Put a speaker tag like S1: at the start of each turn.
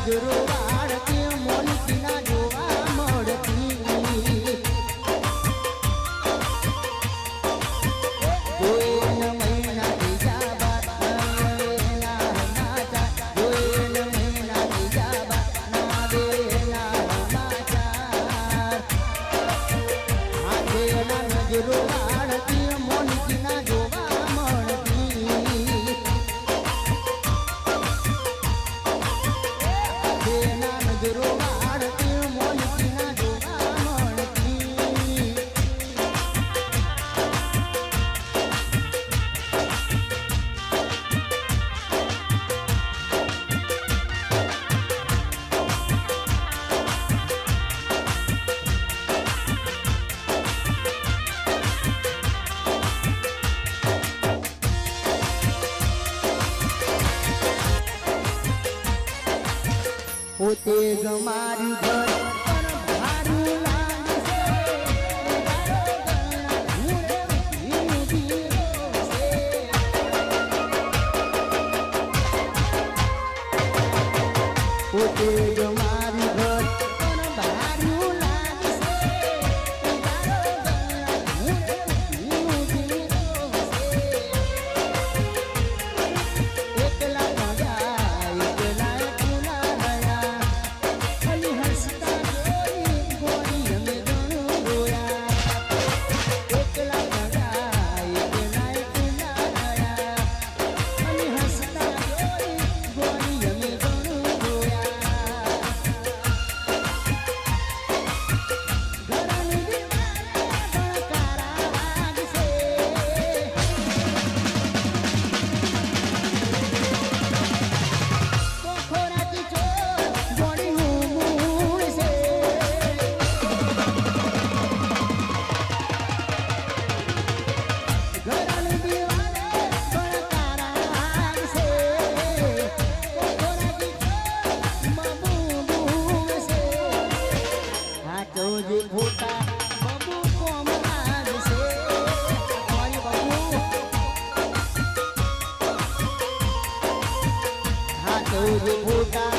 S1: નજરો વાળતી મોનકી ના જોવા મળતી જોઈને મહિના બીજા બાત ના સમાચાર જોઈને મહિના બીજા બાત ના દેના સમાચાર હાથે ના નજરો વાળતી મોનકી ના જોવા મળતી નજરો વાળતી મોનકી ના જોવા મળતી પોતે ગમારી ઘર પણ ભારું લાગશે પોતે ગમારી ઘર પણ ભારું લાગશે એકલા પડ્યા એકલા ફોટા બબુ કોમ લાગશે હા તો ફોટા